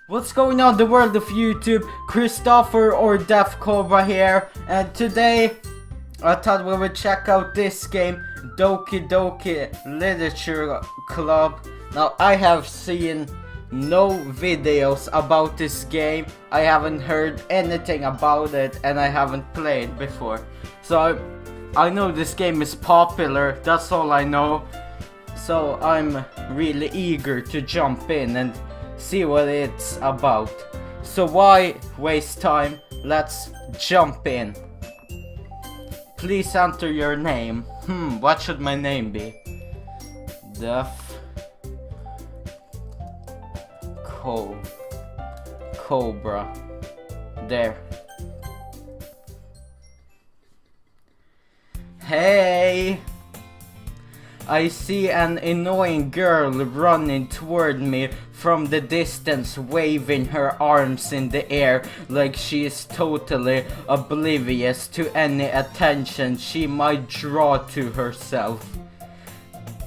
What's going on, the world of YouTube? Christopher or Deaf Cobra here, and today I thought we would check out this game, Doki Doki Literature Club. Now, I have seen no videos about this game, I haven't heard anything about it, and I haven't played before. So I know this game is popular, that's all I know. So I'm really eager to jump in and see what it's about. So why waste time? Let's jump in. Please enter your name. What should my name be? Deaf Cobra. There. Hey! I see an annoying girl running toward me from the distance, waving her arms in the air like she is totally oblivious to any attention she might draw to herself.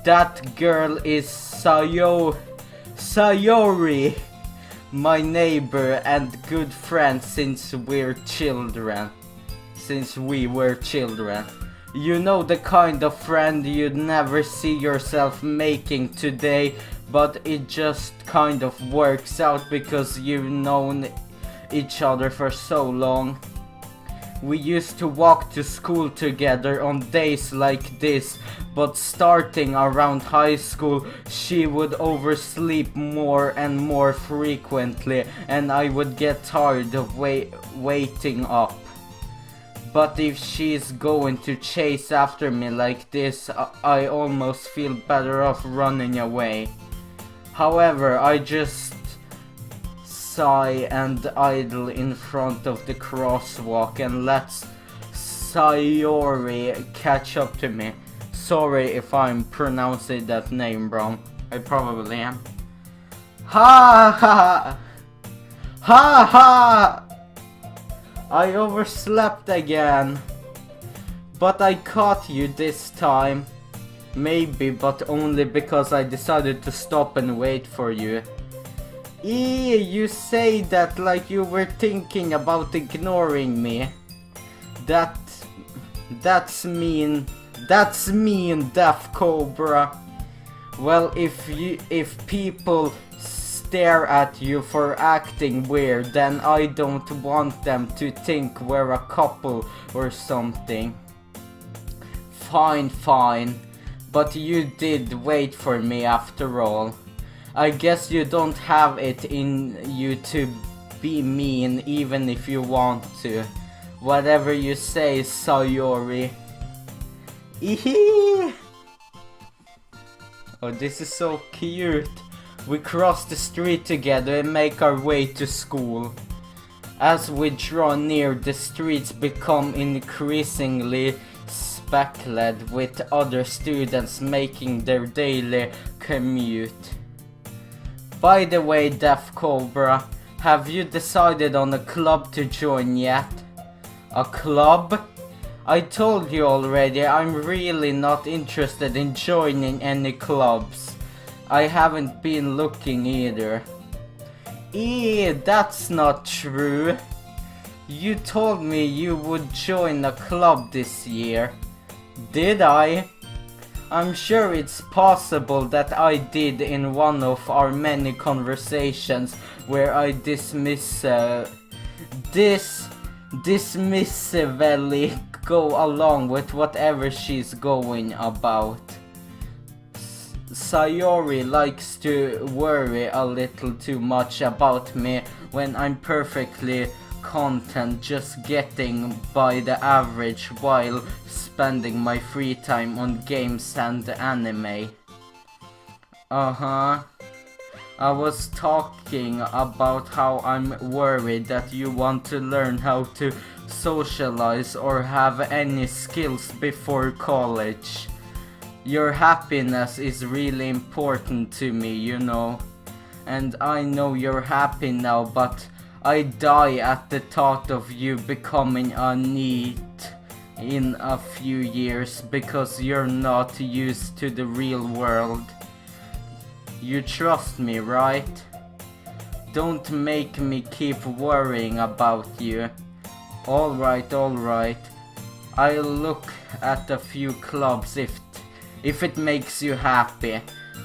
That girl is Sayori, my neighbor and good friend since we were children. You know, the kind of friend you'd never see yourself making today, but it just kind of works out because you've known each other for so long. We used to walk to school together on days like this, but starting around high school, she would oversleep more and more frequently, and I would get tired of waiting up. But if she's going to chase after me like this, I almost feel better off running away. However, I just sigh and idle in front of the crosswalk and let Sayori catch up to me. Sorry if I'm pronouncing that name wrong. I probably am. Ha ha! Ha ha! I overslept again. But I caught you this time. Maybe, but only because I decided to stop and wait for you. You say that like you were thinking about ignoring me. That's mean. That's mean, Deaf Cobra. Well, if people stare at you for acting weird, then I don't want them to think we're a couple or something. Fine. But you did wait for me after all. I guess you don't have it in you to be mean even if you want to. Whatever you say, Sayori. Eehee! Oh, this is so cute. We cross the street together and make our way to school. As we draw near, the streets become increasingly speckled with other students making their daily commute. By the way, Deaf Cobra, have you decided on a club to join yet? A club? I told you already, I'm really not interested in joining any clubs. I haven't been looking either. That's not true. You told me you would join a club this year. Did I? I'm sure it's possible that I did in one of our many conversations where I dismissively go along with whatever she's going about. Sayori likes to worry a little too much about me when I'm perfectly content just getting by the average while spending my free time on games and anime. I was talking about how I'm worried that you want to learn how to socialize or have any skills before college. Your happiness is really important to me, you know. And I know you're happy now, but I die at the thought of you becoming a NEET in a few years because you're not used to the real world. You trust me, right? Don't make me keep worrying about you. Alright, alright. I'll look at a few clubs if it makes you happy.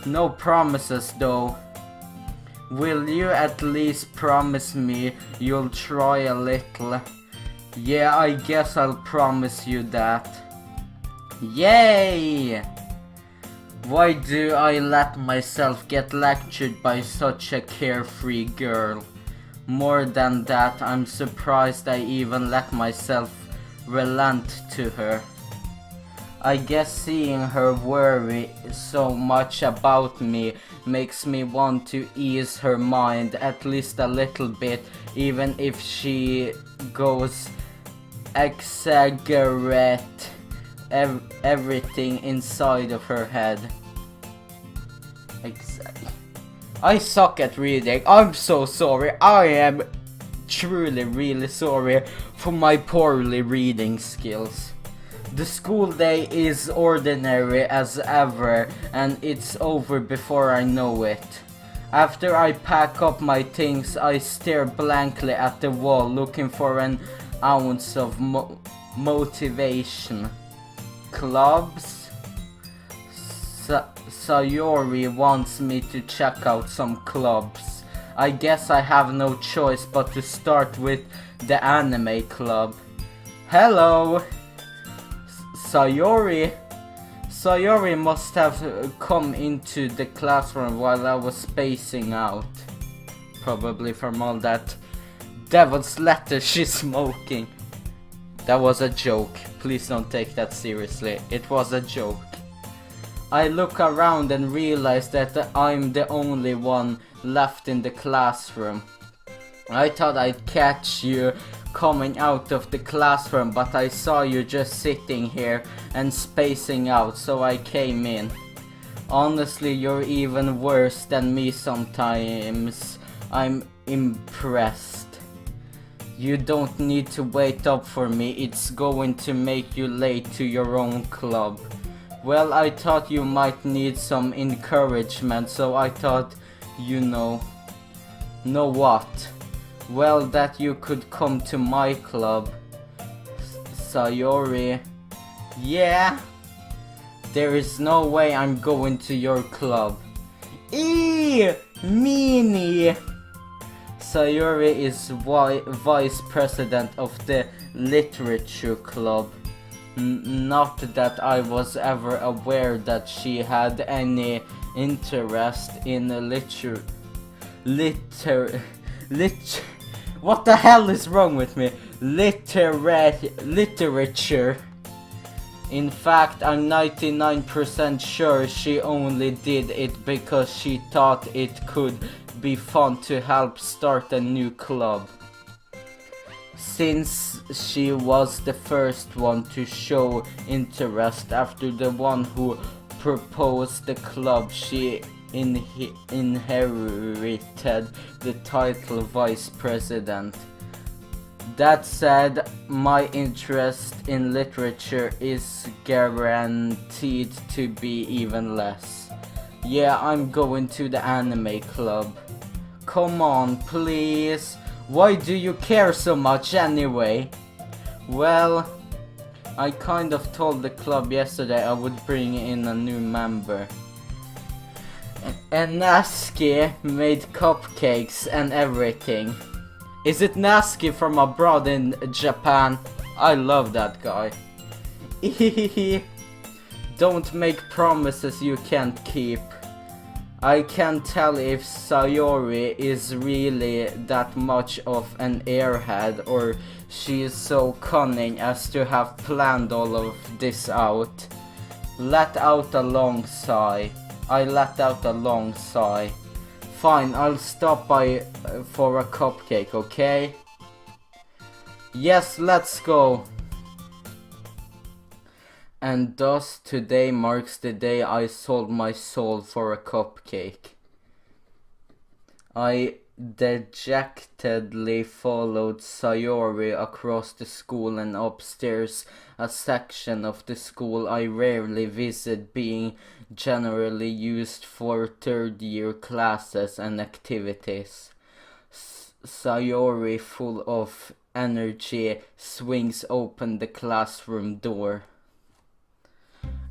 No promises though. Will you at least promise me you'll try a little? Yeah, I guess I'll promise you that. Yay! Why do I let myself get lectured by such a carefree girl? More than that, I'm surprised I even let myself relent to her. I guess seeing her worry so much about me makes me want to ease her mind at least a little bit, even if she goes exaggerate everything inside of her head. I suck at reading. I'm so sorry. I am truly really sorry for my poorly reading skills. The school day is ordinary as ever, and it's over before I know it. After I pack up my things, I stare blankly at the wall looking for an ounce of motivation. Clubs? Sayori wants me to check out some clubs. I guess I have no choice but to start with the anime club. Hello! Sayori must have come into the classroom while I was spacing out. Probably from all that devil's lettuce she's smoking. That was a joke. Please don't take that seriously. It was a joke. I look around and realize that I'm the only one left in the classroom. I thought I'd catch you coming out of the classroom, but I saw you just sitting here and spacing out, so I came in. Honestly, you're even worse than me sometimes. I'm impressed. You don't need to wait up for me, it's going to make you late to your own club. Well, I thought you might need some encouragement, so I thought, you know what? Well, that you could come to my club. Sayori. Yeah? There is no way I'm going to your club. Eee! Meanie! Sayori is vice president of the literature club. Not that I was ever aware that she had any interest in what the hell is wrong with me? Literature. In fact, I'm 99% sure she only did it because she thought it could be fun to help start a new club. Since she was the first one to show interest after the one who proposed the club, she inherited the title vice president. That said, my interest in literature is guaranteed to be even less. Yeah, I'm going to the anime club. Come on, please. Why do you care so much anyway? Well, I kind of told the club yesterday I would bring in a new member. And Natsuki made cupcakes and everything. Is it Natsuki from abroad in Japan? I love that guy. Don't make promises you can't keep. I can't tell if Sayori is really that much of an airhead or she is so cunning as to have planned all of this out. Let out a long sigh. I let out a long sigh. Fine, I'll stop by for a cupcake, okay? Yes, let's go. And thus today marks the day I sold my soul for a cupcake. I dejectedly followed Sayori across the school and upstairs, a section of the school I rarely visit, being generally used for third-year classes and activities. Sayori, full of energy, swings open the classroom door.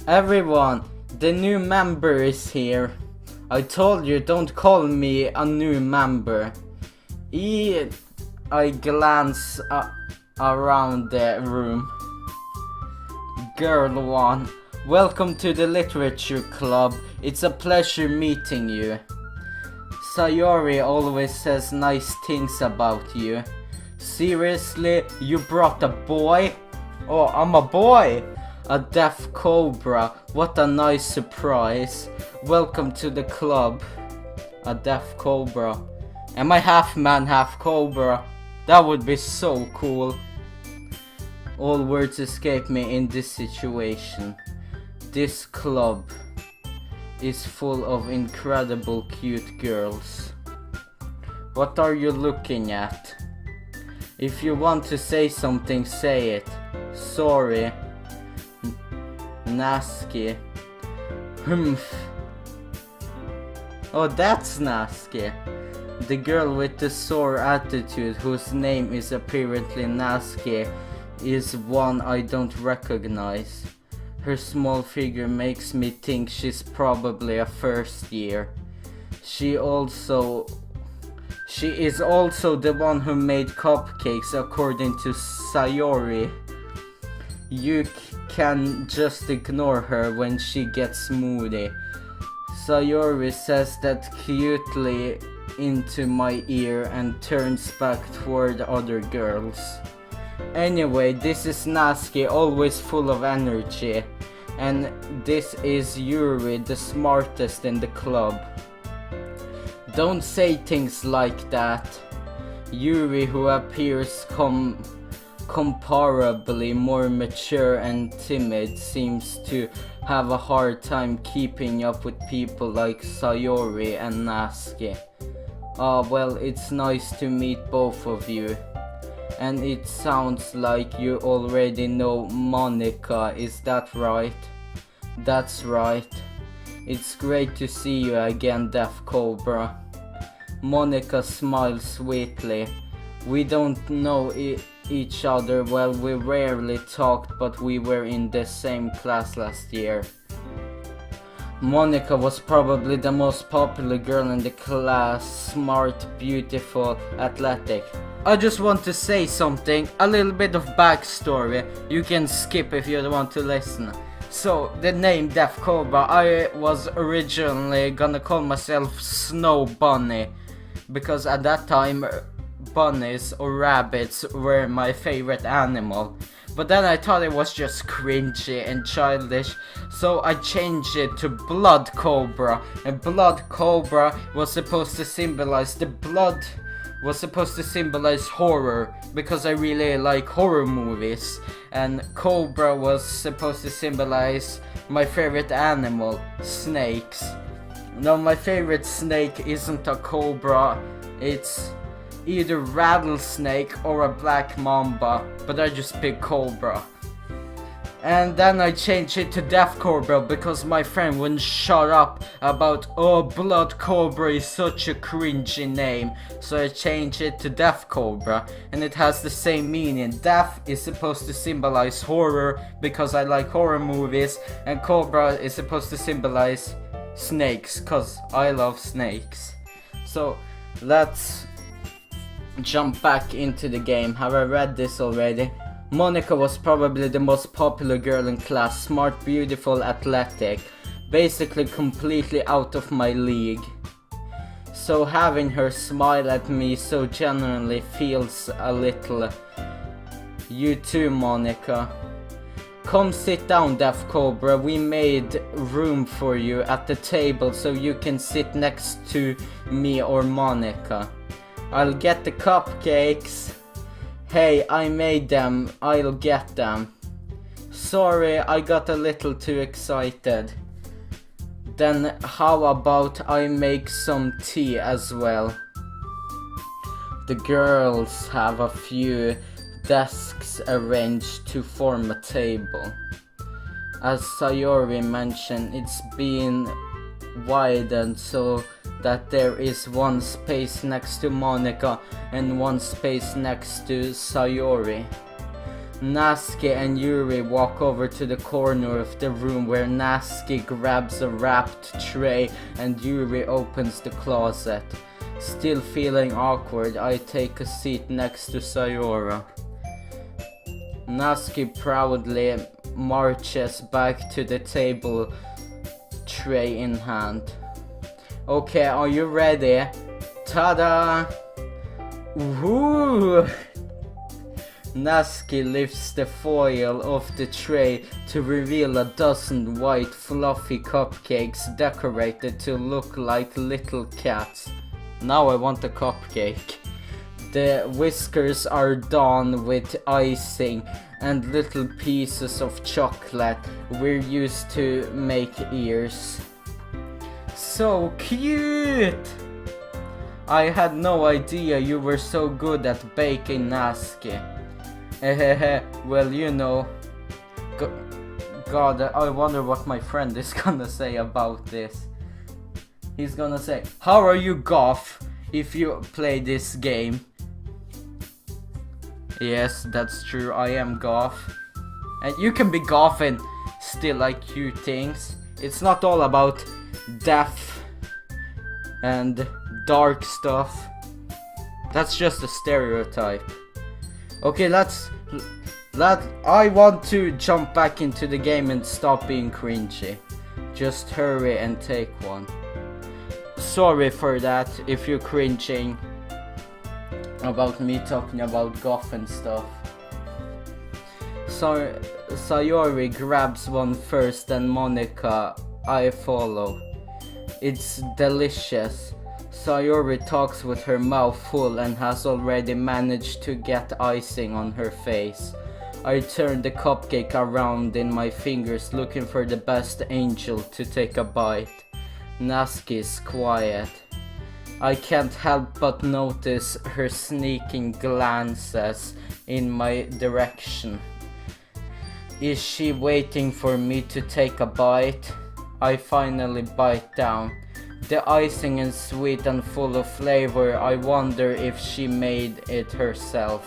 Everyone, the new member is here. I told you, don't call me a new member. I glance around the room. Girl 1, welcome to the literature club. It's a pleasure meeting you. Sayori always says nice things about you. Seriously, you brought a boy? Oh, I'm a boy! A deaf cobra, what a nice surprise. Welcome to the club. A deaf cobra. Am I half man, half cobra? That would be so cool. All words escape me in this situation. This club is full of incredible cute girls. What are you looking at? If you want to say something, say it. Sorry. Nasky. Humph. Oh, that's Nasky. The girl with the sore attitude, whose name is apparently Nasky, is one I don't recognize. Her small figure makes me think she's probably a first year. She is also the one who made cupcakes, according to Sayori. You can just ignore her when she gets moody. Sayori says that cutely into my ear and turns back toward other girls. Anyway, this is Nasky, always full of energy. And this is Yuri, the smartest in the club. Don't say things like that. Yuri, who appears comparably more mature and timid, seems to have a hard time keeping up with people like Sayori and Nasky. Well, it's nice to meet both of you. And it sounds like you already know Monica, is that right? That's right. It's great to see you again, Deaf Cobra. Monica smiles sweetly. We don't know each other well, we rarely talked, but we were in the same class last year. Monica was probably the most popular girl in the class, smart, beautiful, athletic. I just want to say something, a little bit of backstory. You can skip if you don't want to listen. So, the name Deaf Cobra, I was originally gonna call myself Snow Bunny, because at that time bunnies or rabbits were my favorite animal. But then I thought it was just cringy and childish, so I changed it to Blood Cobra. And Blood Cobra was supposed to symbolize horror, because I really like horror movies. And Cobra was supposed to symbolize my favorite animal, snakes. No, my favorite snake isn't a cobra, it's either rattlesnake or a black mamba, but I just picked Cobra. And then I changed it to Deaf Cobra because my friend wouldn't shut up about, oh, Blood Cobra is such a cringy name. So I changed it to Deaf Cobra, and it has the same meaning. Deaf is supposed to symbolize horror because I like horror movies, and Cobra is supposed to symbolize snakes because I love snakes. So let's jump back into the game. Have I read this already? Monica was probably the most popular girl in class, smart, beautiful, athletic, basically completely out of my league. So having her smile at me so genuinely feels a little. You too, Monica. Come sit down, Deaf Cobra. We made room for you at the table so you can sit next to me or Monica. I'll get the cupcakes. Hey, I made them. I'll get them. Sorry, I got a little too excited. Then how about I make some tea as well? The girls have a few desks arranged to form a table. As Sayori mentioned, it's been widened so that there is one space next to Monica and one space next to Sayori. Natsuki and Yuri walk over to the corner of the room where Natsuki grabs a wrapped tray and Yuri opens the closet. Still feeling awkward, I take a seat next to Sayori. Natsuki proudly marches back to the table, tray in hand. Okay, are you ready? Ta-da! Woohoo! Natsuki lifts the foil off the tray to reveal a dozen white fluffy cupcakes decorated to look like little cats. Now I want a cupcake. The whiskers are done with icing and little pieces of chocolate we're used to make ears. So cute! I had no idea you were so good at baking, Natsuki. Well, you know. God, I wonder what my friend is gonna say about this. He's gonna say, how are you goth if you play this game? Yes, that's true, I am goth. And you can be goth and still like cute things. It's not all about death and dark stuff. That's just a stereotype. Okay, I want to jump back into the game and stop being cringy. Just hurry and take one. Sorry for that if you're cringing about me talking about goth and stuff. So Sayori grabs one first and Monica, I follow. It's delicious. Sayori talks with her mouth full and has already managed to get icing on her face. I turn the cupcake around in my fingers looking for the best angel to take a bite. Natsuki is quiet. I can't help but notice her sneaking glances in my direction. Is she waiting for me to take a bite? I finally bite down. The icing is sweet and full of flavor. I wonder if she made it herself.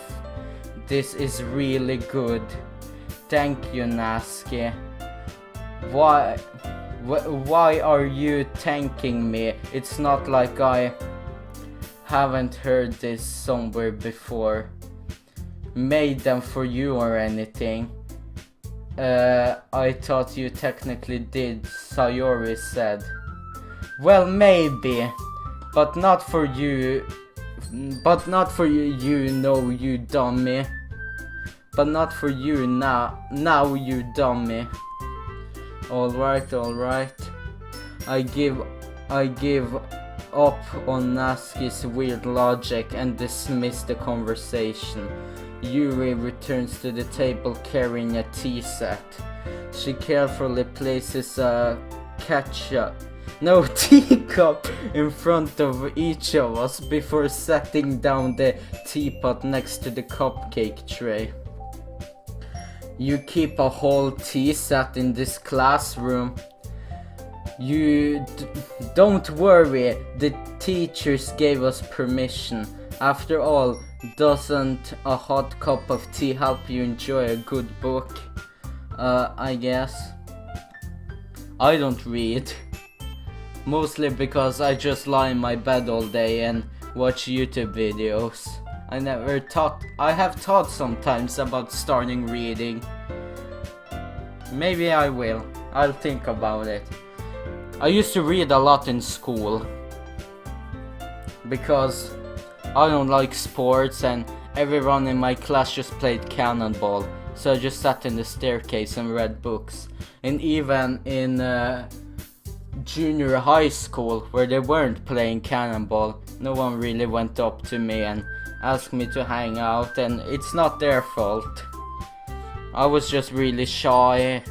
This is really good. Thank you, Natsuki. Why are you thanking me? It's not like I haven't heard this somewhere before. Made them for you or anything. I thought you technically did, Sayori said. Well, maybe, but not for you. But not for you, you know, you dummy. But not for you now you dummy. Alright. I give up on Natsuki's weird logic and dismiss the conversation. Yuri returns to the table carrying a tea set. She carefully places a teacup in front of each of us before setting down the teapot next to the cupcake tray. You keep a whole tea set in this classroom. Don't worry, the teachers gave us permission. After all, doesn't a hot cup of tea help you enjoy a good book? I guess. I don't read. Mostly because I just lie in my bed all day and watch YouTube videos. I have thought sometimes about starting reading. Maybe I will. I'll think about it. I used to read a lot in school. Because I don't like sports and everyone in my class just played cannonball. So I just sat in the staircase and read books. And even in junior high school, where they weren't playing cannonball, no one really went up to me and asked me to hang out, and it's not their fault. I was just really shy,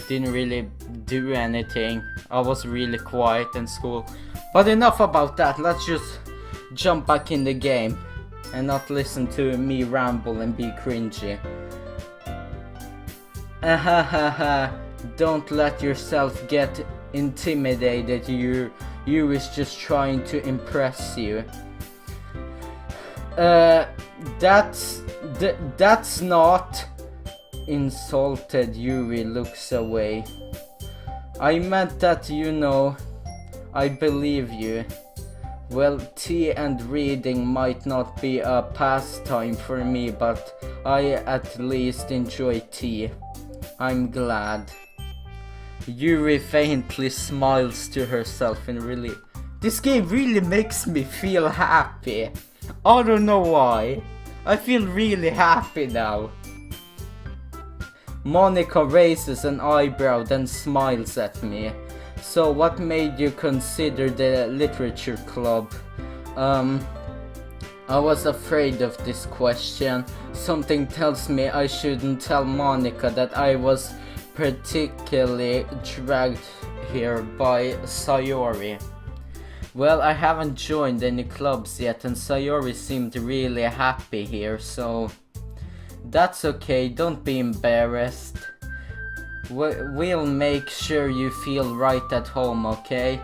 didn't really do anything. I was really quiet in school. But enough about that, let's just jump back in the game and not listen to me ramble and be cringy. Don't let yourself get intimidated you is just trying to impress you. That's not insulted. Yuri looks away. I meant that, I believe you. Well, tea and reading might not be a pastime for me, but I at least enjoy tea. I'm glad. Yuri faintly smiles to herself in relief. This game really makes me feel happy. I don't know why. I feel really happy now. Monica raises an eyebrow, then smiles at me. So what made you consider the literature club? I was afraid of this question. Something tells me I shouldn't tell Monica that I was particularly dragged here by Sayori. Well, I haven't joined any clubs yet, and Sayori seemed really happy here, so that's okay, don't be embarrassed. We'll make sure you feel right at home, okay?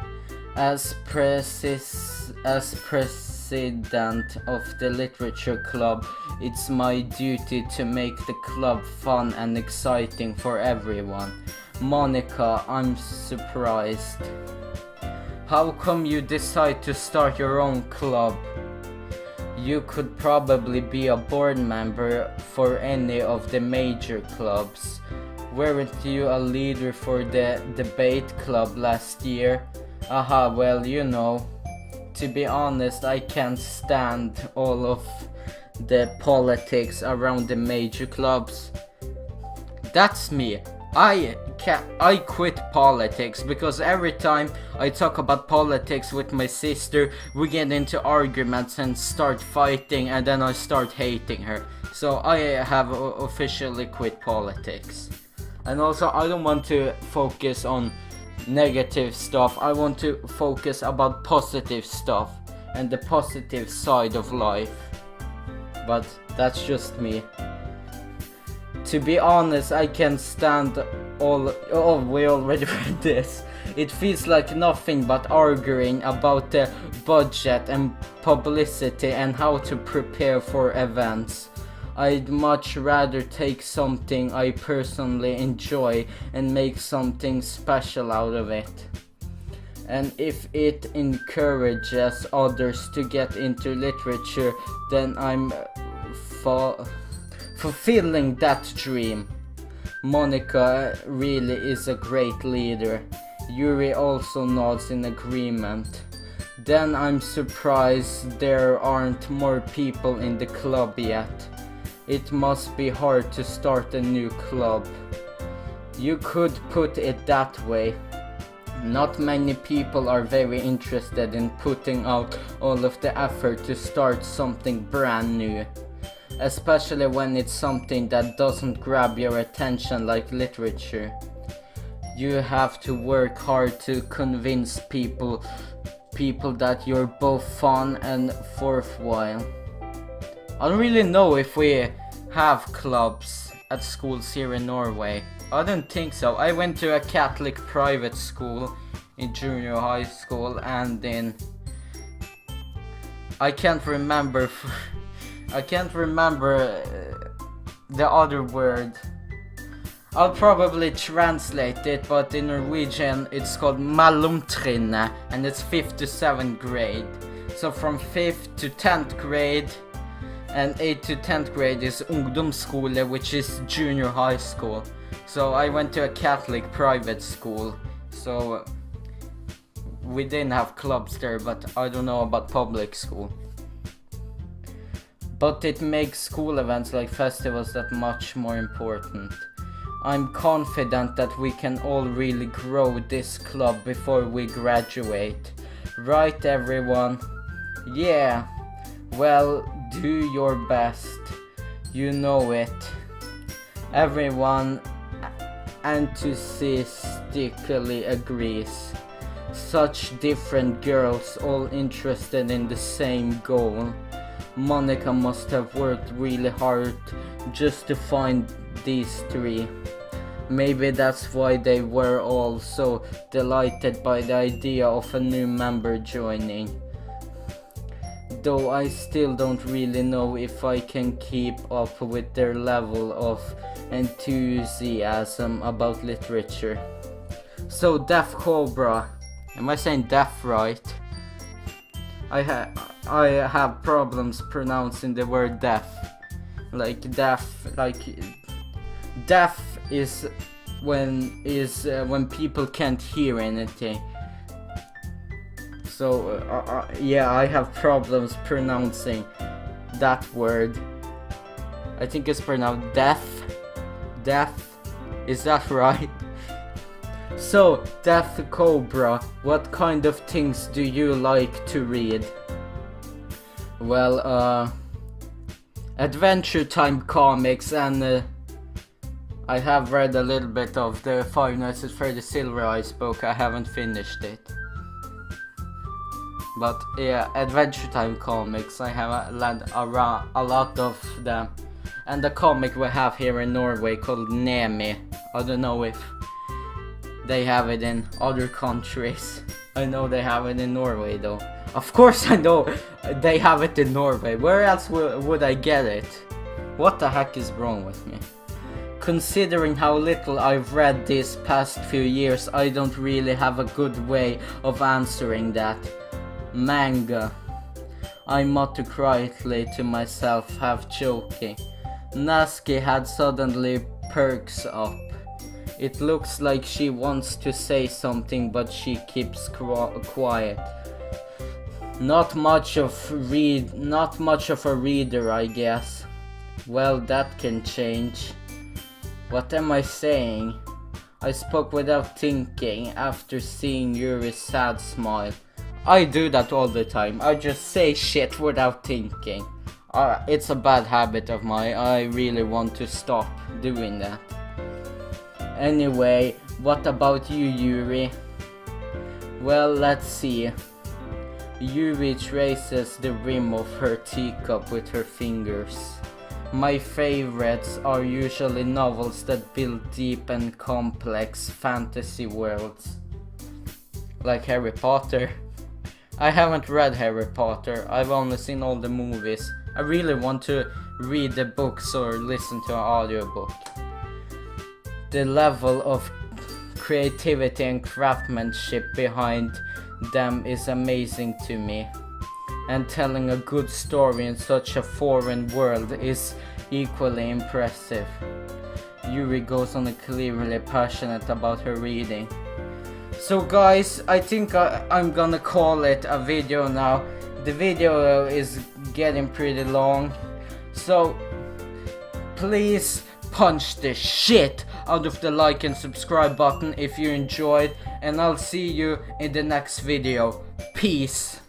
As president of the literature club, it's my duty to make the club fun and exciting for everyone. Monica, I'm surprised. How come you decide to start your own club? You could probably be a board member for any of the major clubs. Weren't you a leader for the debate club last year? Aha, well, to be honest, I can't stand all of the politics around the major clubs. That's me. I quit politics because every time I talk about politics with my sister, we get into arguments and start fighting, and then I start hating her. So I have officially quit politics. And also, I don't want to focus on negative stuff. I want to focus about positive stuff and the positive side of life. But that's just me. To be honest, I can't stand we already read this. It feels like nothing but arguing about the budget and publicity and how to prepare for events. I'd much rather take something I personally enjoy and make something special out of it. And if it encourages others to get into literature, then I'm fulfilling that dream. Monica really is a great leader. Yuri also nods in agreement. Then I'm surprised there aren't more people in the club yet. It must be hard to start a new club. You could put it that way. Not many people are very interested in putting out all of the effort to start something brand new. Especially when it's something that doesn't grab your attention like literature. You have to work hard to convince people that you're both fun and worthwhile. I don't really know if we have clubs at schools here in Norway. I don't think so. I went to a Catholic private school in junior high school, and then I can't remember the other word. I'll probably translate it, but in Norwegian it's called mellomtrinnet, and it's 5th to 7th grade. So from 5th to 10th grade and 8th to 10th grade is ungdomsskole, which is junior high school. So I went to a Catholic private school, so we didn't have clubs there, but I don't know about public school. But it makes school events like festivals that much more important. I'm confident that we can all really grow this club before we graduate. Right, everyone? Yeah. Well, do your best. You know it. Everyone enthusiastically agrees. Such different girls, all interested in the same goal. Monica must have worked really hard just to find these three. Maybe that's why they were all so delighted by the idea of a new member joining. Though I still don't really know if I can keep up with their level of enthusiasm about literature. So Deaf Cobra, am I saying deaf right? I have problems pronouncing the word deaf. Like deaf is when people can't hear anything. So yeah, I have problems pronouncing that word. I think it's pronounced deaf. Deaf, is that right? So, Death Cobra, what kind of things do you like to read? Well, Adventure Time comics, and I have read a little bit of the Five Nights at Freddy's Silver Eyes book. I haven't finished it. But yeah, Adventure Time comics, I have read a lot of them. And the comic we have here in Norway called Nemi. I don't know if they have it in other countries. I know they have it in Norway though. Of course I know they have it in Norway. Where else would I get it? What the heck is wrong with me? Considering how little I've read these past few years, I don't really have a good way of answering that. Manga. I muttered quietly to myself, half joking. Natsuki had suddenly perks up. It looks like she wants to say something, but she keeps quiet. Not much of a reader, I guess. Well, that can change. What am I saying? I spoke without thinking after seeing Yuri's sad smile. I do that all the time. I just say shit without thinking. It's a bad habit of mine. I really want to stop doing that. Anyway, what about you, Yuri? Well, let's see. Yuri traces the rim of her teacup with her fingers. My favorites are usually novels that build deep and complex fantasy worlds. Like Harry Potter. I haven't read Harry Potter, I've only seen all the movies. I really want to read the books or listen to an audiobook. The level of creativity and craftsmanship behind them is amazing to me. And telling a good story in such a foreign world is equally impressive. Yuri goes on clearly passionate about her reading. So guys, I think I'm gonna call it a video now. The video is getting pretty long. So please punch the shit out of the like and subscribe button if you enjoyed. And I'll see you in the next video. Peace.